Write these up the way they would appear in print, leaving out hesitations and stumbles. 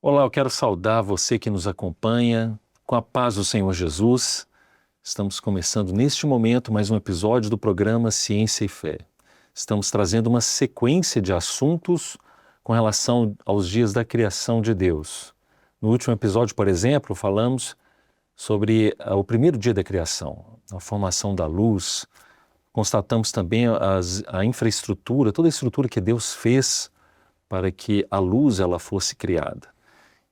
Olá, eu quero saudar você que nos acompanha com a paz do Senhor Jesus. Estamos começando neste momento mais um episódio do programa Ciência e Fé. Estamos trazendo uma sequência de assuntos com relação aos dias da criação de Deus. No último episódio, por exemplo, falamos sobre o primeiro dia da criação, a formação da luz. Constatamos também a infraestrutura, toda a estrutura que Deus fez para que a luz ela fosse criada.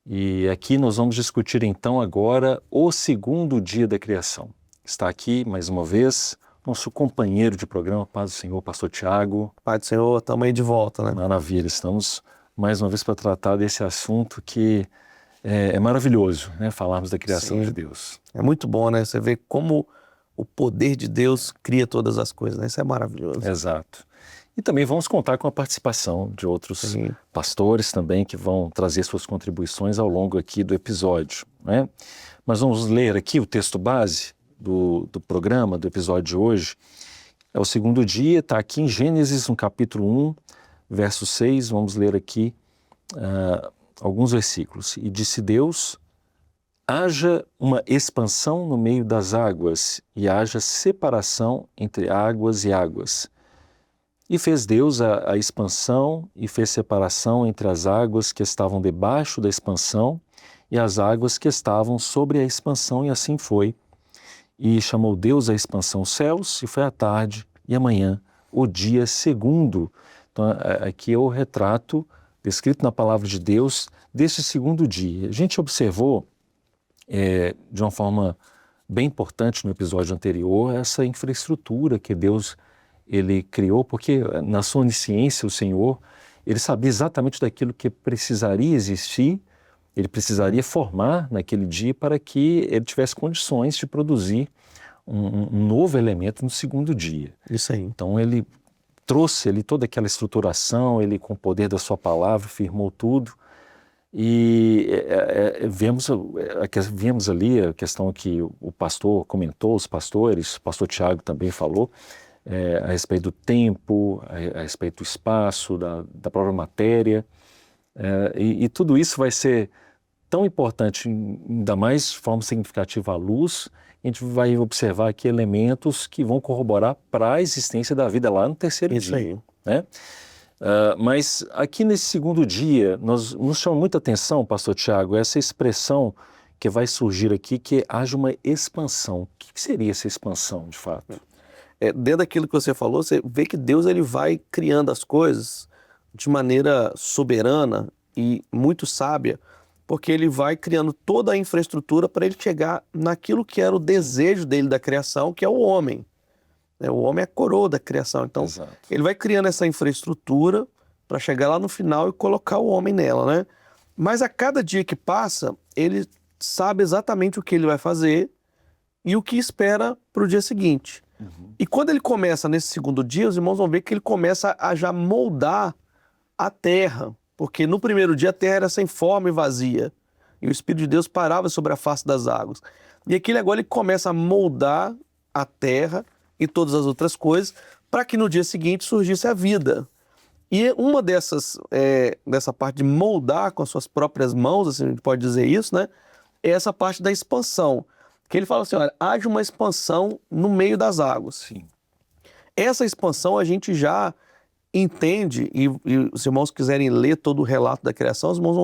E aqui nós vamos discutir então agora o segundo dia da criação. Está aqui mais uma vez nosso companheiro de programa, Paz do Senhor, Pastor Tiago. Pai do Senhor, estamos aí de volta, né? Maravilha, estamos mais uma vez para tratar desse assunto que é maravilhoso, né? Falarmos da criação Sim. de Deus. É muito bom, né? Você vê como o poder de Deus cria todas as coisas, né? Isso é maravilhoso. Exato. E também vamos contar com a participação de outros Sim. pastores também que vão trazer suas contribuições ao longo aqui do episódio, né? Mas vamos ler aqui o texto base do programa, do episódio de hoje. É o segundo dia, está aqui em Gênesis, no capítulo 1, verso 6. Vamos ler aqui alguns versículos. E disse Deus: haja uma expansão no meio das águas e haja separação entre águas e águas. E fez Deus a expansão e fez separação entre as águas que estavam debaixo da expansão e as águas que estavam sobre a expansão, e assim foi. E chamou Deus a expansão céus, e foi a tarde e a manhã, o dia segundo. Então, aqui é o retrato descrito na palavra de Deus desse segundo dia. A gente observou de uma forma bem importante no episódio anterior essa infraestrutura que Deus ele criou, porque na sua onisciência o Senhor, ele sabia exatamente daquilo que precisaria existir, ele precisaria formar naquele dia para que ele tivesse condições de produzir um novo elemento no segundo dia. Isso aí. Então ele trouxe ali toda aquela estruturação, ele com o poder da sua palavra firmou tudo. E vemos ali a questão que o pastor comentou, os pastores, o pastor Tiago também falou, a respeito do tempo, a respeito do espaço, da própria matéria. E tudo isso vai ser tão importante, ainda mais de forma significativa à luz. A gente vai observar aqui elementos que vão corroborar para a existência da vida lá no terceiro Isso dia. aí. Né? Mas aqui nesse segundo dia, nos chama muita atenção, pastor Tiago, essa expressão que vai surgir aqui, que haja uma expansão. O que seria essa expansão, de fato? Dentro daquilo que você falou, você vê que Deus ele vai criando as coisas de maneira soberana e muito sábia, porque ele vai criando toda a infraestrutura para ele chegar naquilo que era o desejo dele da criação, que é o homem. O homem é a coroa da criação. Então, Exato. ele vai criando essa infraestrutura para chegar lá no final e colocar o homem nela, né? Mas a cada dia que passa, ele sabe exatamente o que ele vai fazer e o que espera para o dia seguinte. Uhum. E quando ele começa nesse segundo dia, os irmãos vão ver que ele começa a já moldar a terra, porque no primeiro dia a terra era sem forma e vazia, e o Espírito de Deus parava sobre a face das águas. E aqui agora ele começa a moldar a terra e todas as outras coisas, para que no dia seguinte surgisse a vida. E uma dessa parte de moldar com as suas próprias mãos, assim a gente pode dizer isso, né? É essa parte da expansão. Que ele fala assim, olha, haja uma expansão no meio das águas. Sim. Essa expansão a gente já entende, e os irmãos quiserem ler todo o relato da criação, os irmãos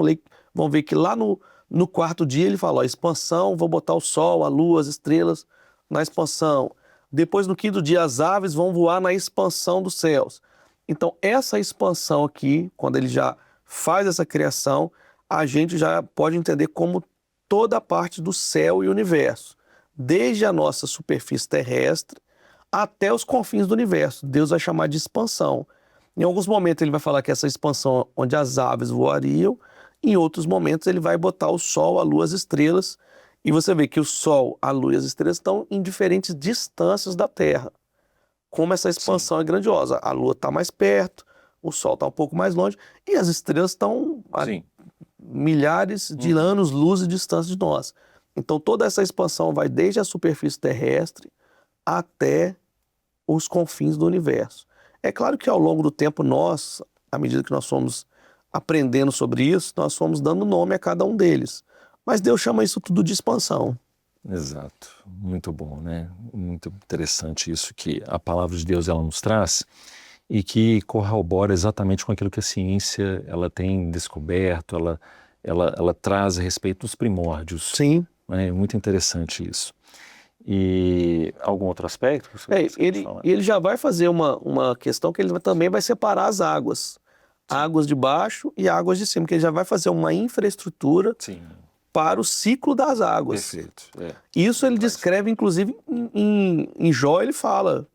vão ver que lá no quarto dia ele fala, ó, expansão, vou botar o sol, a lua, as estrelas na expansão. Depois no quinto dia as aves vão voar na expansão dos céus. Então essa expansão aqui, quando ele já faz essa criação, a gente já pode entender como toda a parte do céu e universo. Desde a nossa superfície terrestre até os confins do universo. Deus vai chamar de expansão. Em alguns momentos ele vai falar que essa expansão onde as aves voariam, em outros momentos ele vai botar o sol, a lua, as estrelas, e você vê que o sol, a lua e as estrelas estão em diferentes distâncias da Terra. Como essa expansão é grandiosa. A lua está mais perto, o sol está um pouco mais longe, e as estrelas estão a milhares de anos-luz de distância de nós. Então toda essa expansão vai desde a superfície terrestre até os confins do universo. É claro que ao longo do tempo nós, à medida que nós fomos aprendendo sobre isso, nós fomos dando nome a cada um deles. Mas Deus chama isso tudo de expansão. Exato, muito bom, né? Muito interessante isso que a palavra de Deus ela nos traz e que corrobora exatamente com aquilo que a ciência ela tem descoberto, ela traz a respeito dos primórdios. Sim. É muito interessante isso. E algum outro aspecto? Ele já vai fazer uma questão que ele também vai separar as águas. Águas de baixo e águas de cima, que ele já vai fazer uma infraestrutura Sim. para o ciclo das águas. Perfeito. Isso ele descreve, inclusive, em Jó ele fala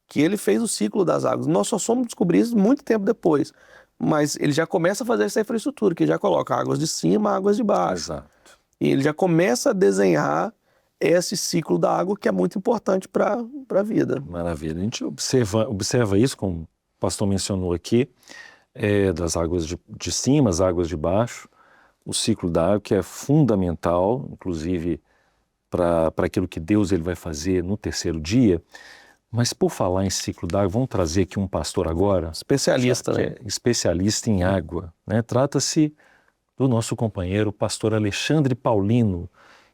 que ele fez o ciclo das águas. Nós só somos descobrir isso muito tempo depois. Mas ele já começa a fazer essa infraestrutura, que já coloca águas de cima, águas de baixo. Exato. E ele já começa a desenhar esse ciclo da água que é muito importante para a vida. Maravilha. A gente observa isso, como o pastor mencionou aqui, das águas de cima, as águas de baixo, o ciclo da água que é fundamental, inclusive para aquilo que Deus ele vai fazer no terceiro dia. Mas por falar em ciclo da água, vamos trazer aqui um pastor agora, Especialista, né? Especialista em água, né? Trata-se do nosso companheiro, o pastor Alexandre Paulino.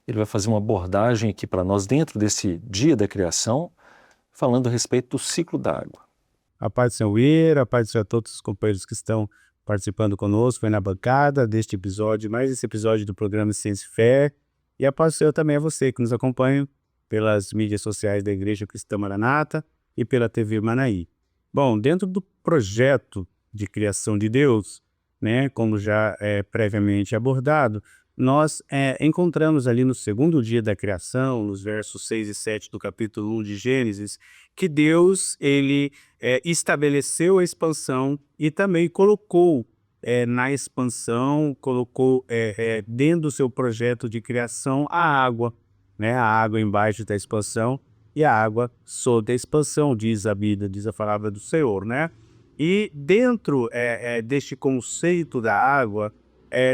Ele vai fazer uma abordagem aqui para nós dentro desse dia da criação, falando a respeito do ciclo da água. A paz do Senhor Ir, a paz do Senhor a todos os companheiros que estão participando conosco, foi na bancada deste episódio, mais esse episódio do programa Ciência e Fé. E a paz do Senhor também a você que nos acompanha pelas mídias sociais da Igreja Cristã Maranata e pela TV Manaí. Bom, dentro do projeto de criação de Deus, né, como já previamente abordado, nós encontramos ali no segundo dia da criação, nos versos 6 e 7 do capítulo 1 de Gênesis, que Deus ele estabeleceu a expansão e também colocou na expansão, colocou dentro do seu projeto de criação a água, né? A água embaixo da expansão e a água sobre a expansão, diz a Bíblia, diz a palavra do Senhor, né? E dentro deste conceito da água,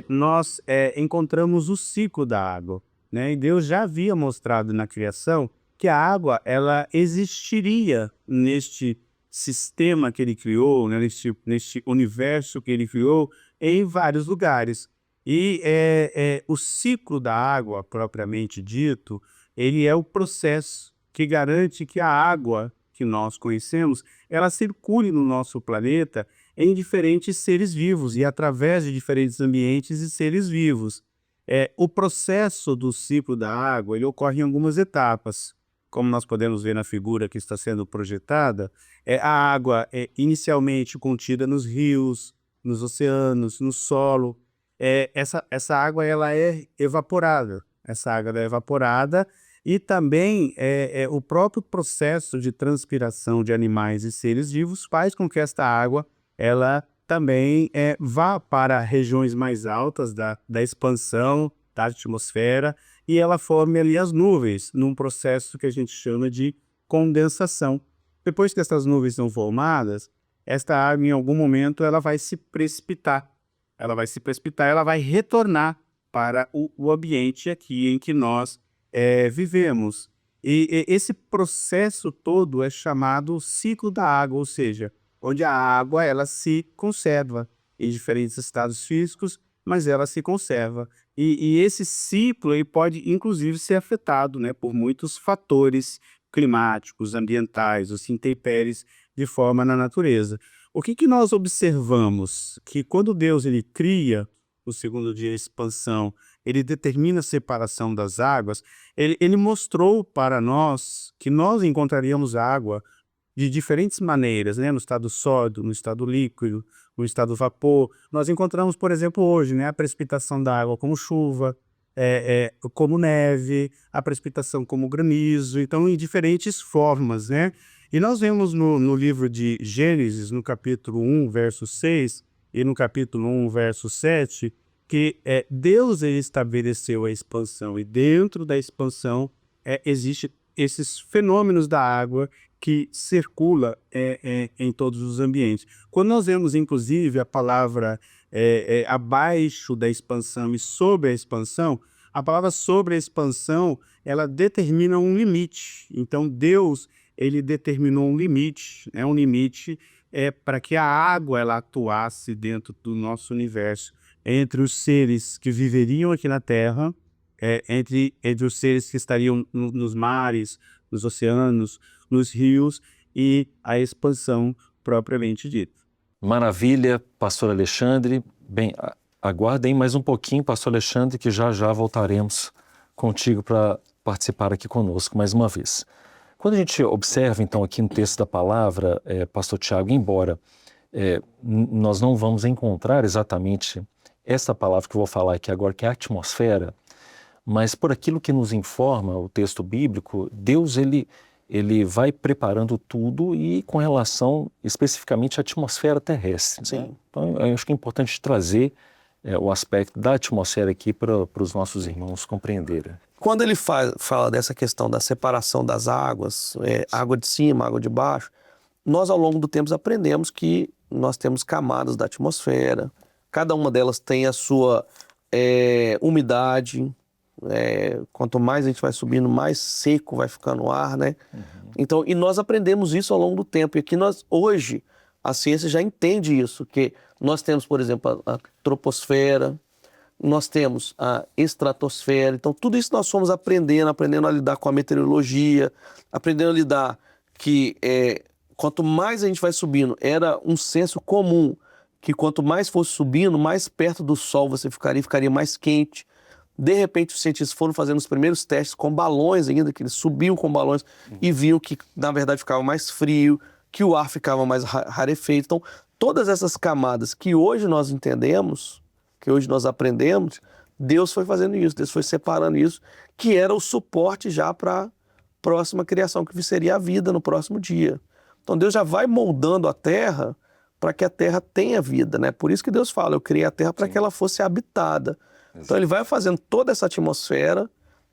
nós encontramos o ciclo da água, né? E Deus já havia mostrado na criação que a água ela existiria neste sistema que ele criou, né? neste universo que ele criou, em vários lugares. E o ciclo da água, propriamente dito, ele é o processo que garante que a água que nós conhecemos, ela circule no nosso planeta em diferentes seres vivos e através de diferentes ambientes e seres vivos. O processo do ciclo da água ele ocorre em algumas etapas. Como nós podemos ver na figura que está sendo projetada, a água é inicialmente contida nos rios, nos oceanos, no solo. Essa água ela é evaporada. Essa água é evaporada e também o próprio processo de transpiração de animais e seres vivos faz com que esta água ela também vá para regiões mais altas da expansão da atmosfera e ela forme ali as nuvens, num processo que a gente chama de condensação. Depois que essas nuvens são formadas, esta água em algum momento ela vai se precipitar. Ela vai se precipitar, ela vai retornar para o ambiente aqui em que nós vivemos. E esse processo todo é chamado ciclo da água, ou seja, onde a água ela se conserva em diferentes estados físicos, mas ela se conserva. E esse ciclo ele pode, inclusive, ser afetado, né, por muitos fatores climáticos, ambientais, os intempéries de forma na natureza. O que nós observamos? Que quando Deus ele cria o segundo dia de expansão, ele determina a separação das águas, ele mostrou para nós que nós encontraríamos água de diferentes maneiras, né? No estado sólido, no estado líquido, no estado vapor. Nós encontramos, por exemplo, hoje, né, a precipitação da água como chuva, como neve, a precipitação como granizo, então em diferentes formas, né? E nós vemos no livro de Gênesis, no capítulo 1, verso 6, e no capítulo 1, verso 7, que Deus ele estabeleceu a expansão, e dentro da expansão existe esses fenômenos da água que circula em todos os ambientes. Quando nós vemos, inclusive, a palavra abaixo da expansão e sobre a expansão, a palavra sobre a expansão, ela determina um limite. Então, Deus, ele determinou um limite para que a água ela atuasse dentro do nosso universo, entre os seres que viveriam aqui na Terra, entre os seres que estariam nos mares, nos oceanos, nos rios e a expansão propriamente dita. Maravilha, pastor Alexandre. Bem, aguardem mais um pouquinho, pastor Alexandre, que já voltaremos contigo para participar aqui conosco mais uma vez. Quando a gente observa, então, aqui no texto da palavra, pastor Tiago, embora nós não vamos encontrar exatamente essa palavra que eu vou falar aqui agora, que é a atmosfera, mas por aquilo que nos informa o texto bíblico, Deus ele vai preparando tudo e com relação especificamente à atmosfera terrestre. Sim. Né? Então, eu acho que é importante trazer o aspecto da atmosfera aqui para os nossos irmãos compreenderem. Quando ele fala dessa questão da separação das águas, água de cima, água de baixo, nós ao longo do tempo aprendemos que nós temos camadas da atmosfera, cada uma delas tem a sua umidade, quanto mais a gente vai subindo, mais seco vai ficando o ar, né? Então, e nós aprendemos isso ao longo do tempo, e aqui hoje, a ciência já entende isso, que nós temos, por exemplo, a troposfera, nós temos a estratosfera, então tudo isso nós fomos aprendendo a lidar com a meteorologia, aprendendo a lidar que quanto mais a gente vai subindo, era um senso comum que quanto mais fosse subindo, mais perto do Sol você ficaria mais quente. De repente os cientistas foram fazendo os primeiros testes com balões ainda, que eles subiam com balões e viam que na verdade ficava mais frio, que o ar ficava mais rarefeito. Então todas essas camadas que hoje nós entendemos, que hoje nós aprendemos, Deus foi fazendo isso, Deus foi separando isso, que era o suporte já para a próxima criação, que seria a vida no próximo dia. Então Deus já vai moldando a terra para que a terra tenha vida, né? Por isso que Deus fala, eu criei a terra para que ela fosse habitada. Então ele vai fazendo toda essa atmosfera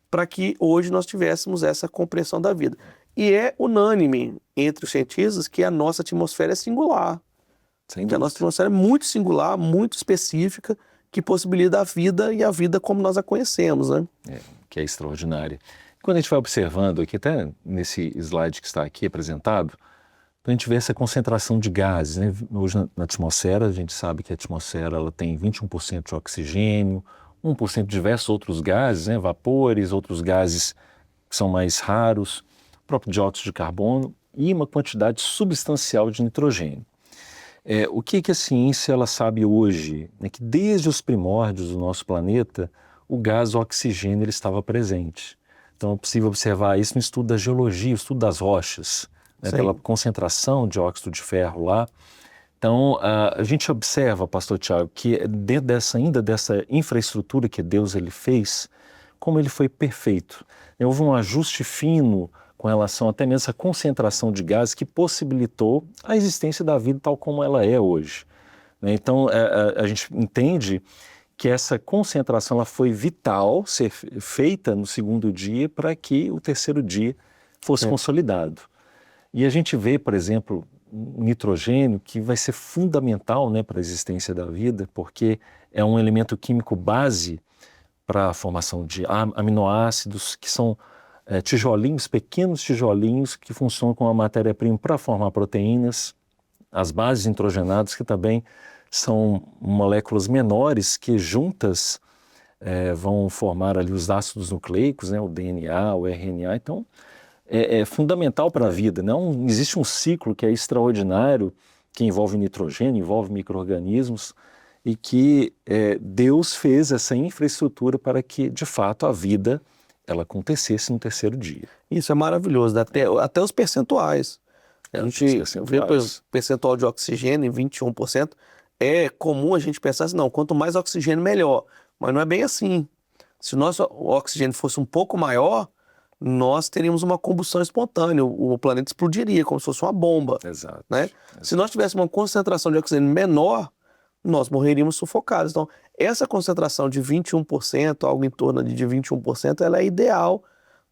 para que hoje nós tivéssemos essa compreensão da vida. E é unânime entre os cientistas que a nossa atmosfera é singular. Que a nossa atmosfera é muito singular, muito específica, que possibilita a vida e a vida como nós a conhecemos, né? Que é extraordinária. Quando a gente vai observando aqui, até nesse slide que está aqui apresentado, a gente vê essa concentração de gases, né? Hoje na atmosfera, a gente sabe que a atmosfera ela tem 21% de oxigênio, 1% de diversos outros gases, né? Vapores, outros gases que são mais raros, o próprio dióxido de carbono e uma quantidade substancial de nitrogênio. O que a ciência ela sabe hoje? É que desde os primórdios do nosso planeta, o gás oxigênio ele estava presente. Então é possível observar isso no estudo da geologia, o estudo das rochas, né, pela concentração de óxido de ferro lá. Então a gente observa, pastor Tiago, que dentro dessa infraestrutura que Deus ele fez, como ele foi perfeito. Houve um ajuste fino com relação até mesmo a essa concentração de gases que possibilitou a existência da vida tal como ela é hoje. Então, a gente entende que essa concentração ela foi vital ser feita no segundo dia para que o terceiro dia fosse consolidado. E a gente vê, por exemplo, o nitrogênio, que vai ser fundamental, né, para a existência da vida, porque é um elemento químico base para a formação de aminoácidos, que são tijolinhos, pequenos tijolinhos que funcionam como a matéria-prima para formar proteínas, as bases nitrogenadas que também são moléculas menores que juntas vão formar ali os ácidos nucleicos, né, o DNA, o RNA. Então é fundamental para a vida. Não existe um ciclo que é extraordinário, que envolve nitrogênio, envolve micro-organismos e que Deus fez essa infraestrutura para que de fato a vida ela acontecesse no terceiro dia. Isso é maravilhoso, até os percentuais. A gente vê o percentual de oxigênio em 21%. É comum a gente pensar assim, não, quanto mais oxigênio, melhor. Mas não é bem assim. Se o nosso oxigênio fosse um pouco maior, nós teríamos uma combustão espontânea. O planeta explodiria, como se fosse uma bomba. Exato. Né? Se nós tivéssemos uma concentração de oxigênio menor, nós morreríamos sufocados. Então, essa concentração de 21%, algo em torno de 21%, ela é ideal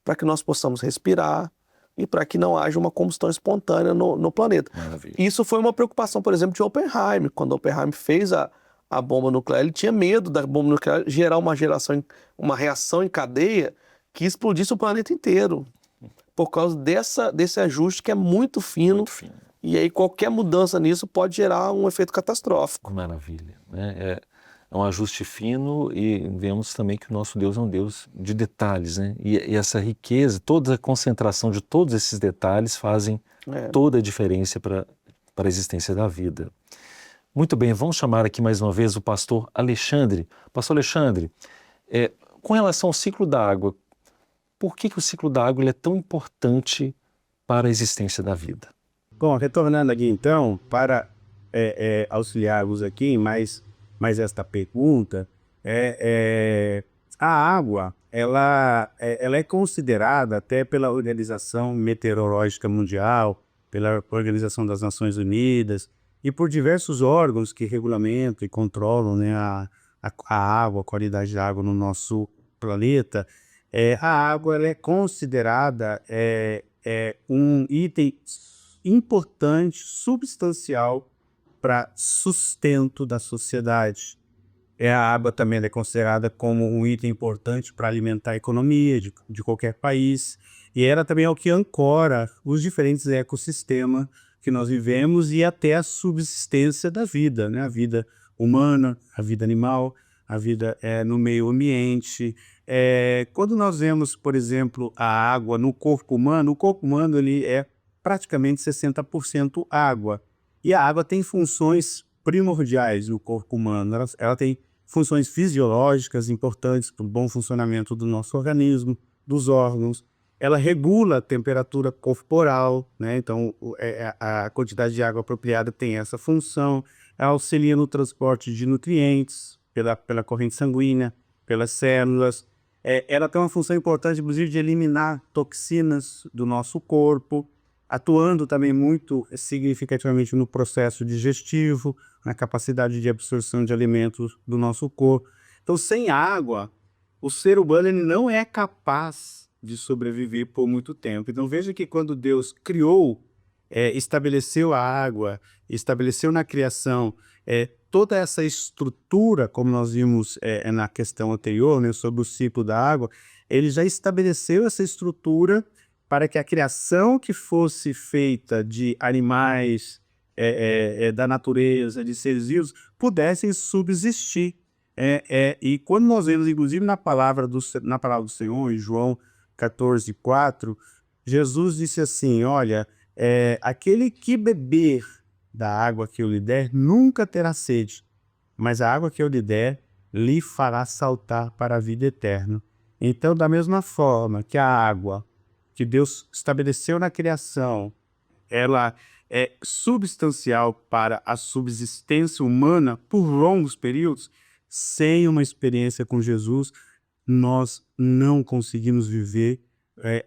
para que nós possamos respirar e para que não haja uma combustão espontânea no planeta. Maravilha. Isso foi uma preocupação, por exemplo, de Oppenheimer. Quando Oppenheimer fez a bomba nuclear, ele tinha medo da bomba nuclear gerar uma reação em cadeia que explodisse o planeta inteiro, por causa desse ajuste que é muito fino. E aí qualquer mudança nisso pode gerar um efeito catastrófico. Maravilha, né? É um ajuste fino e vemos também que o nosso Deus é um Deus de detalhes, né? E essa riqueza, toda a concentração de todos esses detalhes fazem toda a diferença para a existência da vida. Muito bem, vamos chamar aqui mais uma vez o pastor Alexandre. Pastor Alexandre, com relação ao ciclo da água, por que o ciclo da água ele é tão importante para a existência da vida? Bom, retornando aqui então, para auxiliar-vos aqui em mais esta pergunta, a água, ela é considerada até pela Organização Meteorológica Mundial, pela Organização das Nações Unidas e por diversos órgãos que regulamentam e controlam, né, a água, a qualidade da água no nosso planeta. A água ela é considerada um item importante, substancial para sustento da sociedade. A água também é considerada como um item importante para alimentar a economia de qualquer país, e ela também é o que ancora os diferentes ecossistemas que nós vivemos e até a subsistência da vida, né? A vida humana, a vida animal, a vida no meio ambiente. Quando nós vemos, por exemplo, a água no corpo humano ele é praticamente 60% água. E a água tem funções primordiais no corpo humano. Ela tem funções fisiológicas importantes para o bom funcionamento do nosso organismo, dos órgãos. Ela regula a temperatura corporal, né? Então a quantidade de água apropriada tem essa função. Ela auxilia no transporte de nutrientes pela corrente sanguínea, pelas células. Ela tem uma função importante, inclusive, de eliminar toxinas do nosso corpo, atuando também muito significativamente no processo digestivo, na capacidade de absorção de alimentos do nosso corpo. Então, sem água, o ser humano ele não é capaz de sobreviver por muito tempo. Então, veja que quando Deus criou, estabeleceu a água, estabeleceu na criação toda essa estrutura, como nós vimos na questão anterior, né, sobre o ciclo da água, ele já estabeleceu essa estrutura para que a criação que fosse feita de animais, da natureza, de seres vivos, pudessem subsistir. E quando nós vemos, inclusive, na palavra do Senhor, em João 14:4, Jesus disse assim, olha, aquele que beber da água que eu lhe der, nunca terá sede, mas a água que eu lhe der, lhe fará saltar para a vida eterna. Então, da mesma forma que a água que Deus estabeleceu na criação, ela é substancial para a subsistência humana por longos períodos, sem uma experiência com Jesus, nós não conseguimos viver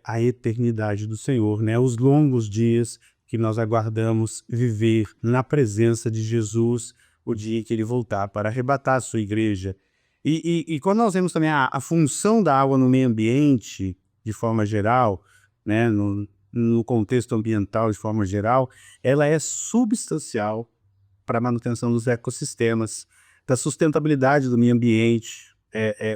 a eternidade do Senhor, né? Os longos dias que nós aguardamos viver na presença de Jesus, o dia que ele voltar para arrebatar a sua igreja. E quando nós vemos também a função da água no meio ambiente, de forma geral, né, no contexto ambiental de forma geral, ela é substancial para a manutenção dos ecossistemas, da sustentabilidade do meio ambiente,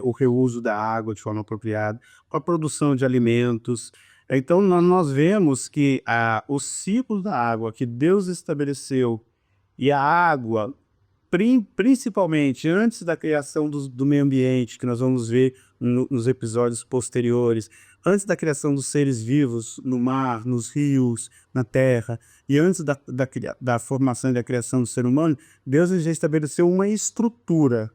o reuso da água de forma apropriada, a produção de alimentos. Então nós vemos que o ciclo da água que Deus estabeleceu e a água, principalmente antes da criação do meio ambiente, que nós vamos ver nos episódios posteriores, antes da criação dos seres vivos no mar, nos rios, na terra, e antes da formação e da criação do ser humano, Deus já estabeleceu uma estrutura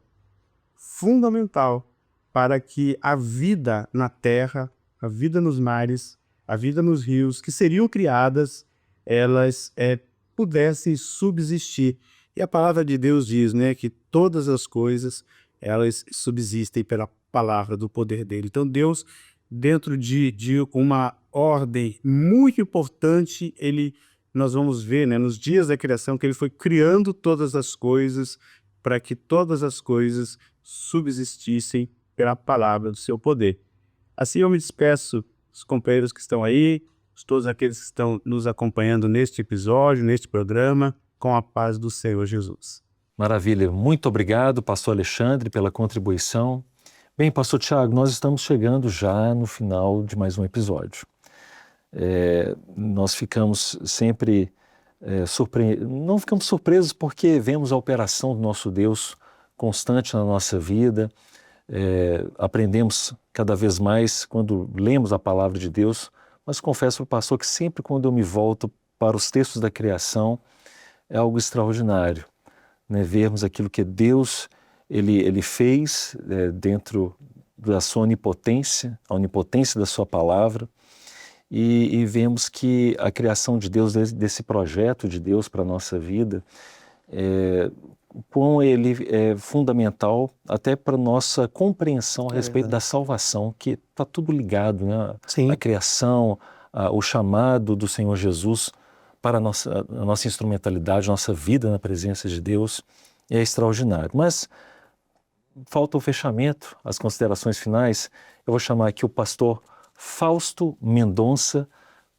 fundamental para que a vida na terra, a vida nos mares, a vida nos rios, que seriam criadas, elas pudessem subsistir. E a palavra de Deus diz, né, que todas as coisas, elas subsistem pela palavra do poder dele. Então Deus, dentro de uma ordem muito importante, nós vamos ver, né, nos dias da criação, que ele foi criando todas as coisas para que todas as coisas subsistissem pela palavra do seu poder. Assim eu me despeço dos companheiros que estão aí, todos aqueles que estão nos acompanhando neste episódio, neste programa, com a paz do Senhor Jesus. Maravilha. Muito obrigado, pastor Alexandre, pela contribuição. Bem, pastor Tiago, nós estamos chegando já no final de mais um episódio. Nós ficamos sempre não ficamos surpresos porque vemos a operação do nosso Deus constante na nossa vida, aprendemos cada vez mais quando lemos a palavra de Deus, mas confesso para o pastor que sempre quando eu me volto para os textos da criação é algo extraordinário, né? Vermos aquilo que Deus ele fez dentro da sua onipotência, a onipotência da sua palavra, e vemos que a criação de Deus, desse projeto de Deus para a nossa vida, quão ele é fundamental até para a nossa compreensão a respeito da salvação, que está tudo ligado, né? Sim. A criação, o chamado do Senhor Jesus para a nossa instrumentalidade, nossa vida na presença de Deus, é extraordinário. Mas falta o fechamento, as considerações finais. Eu vou chamar aqui o pastor Fausto Mendonça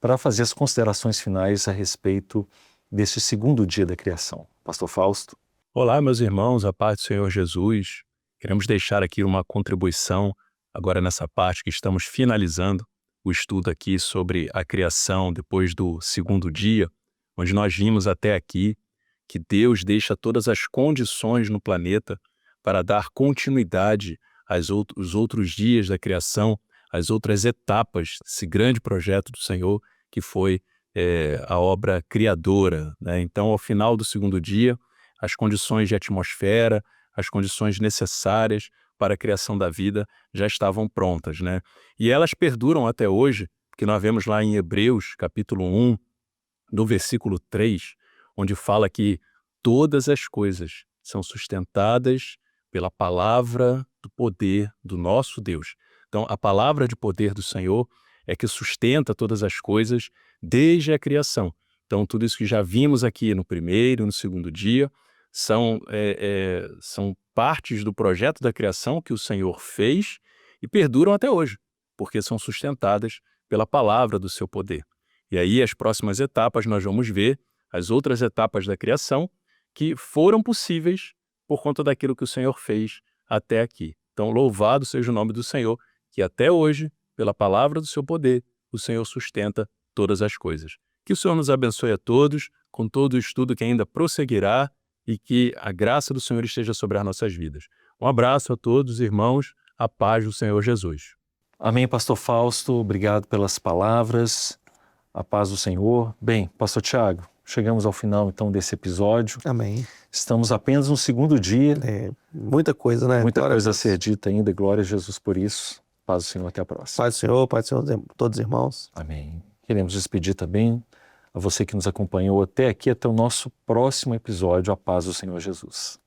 para fazer as considerações finais a respeito desse segundo dia da criação. Pastor Fausto. Olá, meus irmãos, a paz do Senhor Jesus. Queremos deixar aqui uma contribuição agora nessa parte que estamos finalizando o estudo aqui sobre a criação depois do segundo dia, onde nós vimos até aqui que Deus deixa todas as condições no planeta para dar continuidade aos outros dias da criação, às outras etapas desse grande projeto do Senhor, que foi a obra criadora, né? Então, ao final do segundo dia, as condições de atmosfera, as condições necessárias para a criação da vida já estavam prontas, né? E elas perduram até hoje, porque nós vemos lá em Hebreus, capítulo 1, no versículo 3, onde fala que todas as coisas são sustentadas pela palavra do poder do nosso Deus. Então, a palavra de poder do Senhor é que sustenta todas as coisas desde a criação. Então, tudo isso que já vimos aqui no primeiro e no segundo dia são partes do projeto da criação que o Senhor fez e perduram até hoje, porque são sustentadas pela palavra do seu poder. E aí, as próximas etapas, nós vamos ver as outras etapas da criação que foram possíveis por conta daquilo que o Senhor fez até aqui. Então, louvado seja o nome do Senhor, que até hoje, pela palavra do seu poder, o Senhor sustenta todas as coisas. Que o Senhor nos abençoe a todos, com todo o estudo que ainda prosseguirá, e que a graça do Senhor esteja sobre as nossas vidas. Um abraço a todos, irmãos, a paz do Senhor Jesus. Amém, pastor Fausto, obrigado pelas palavras, a paz do Senhor. Bem, pastor Tiago, chegamos ao final então desse episódio. Amém. Estamos apenas no segundo dia. Muita coisa, né? Muita coisa a ser dita ainda, glória a Jesus por isso. Paz do Senhor, até a próxima. Paz do Senhor, todos os irmãos. Amém. Queremos despedir também a você que nos acompanhou até aqui, até o nosso próximo episódio, a paz do Senhor Jesus.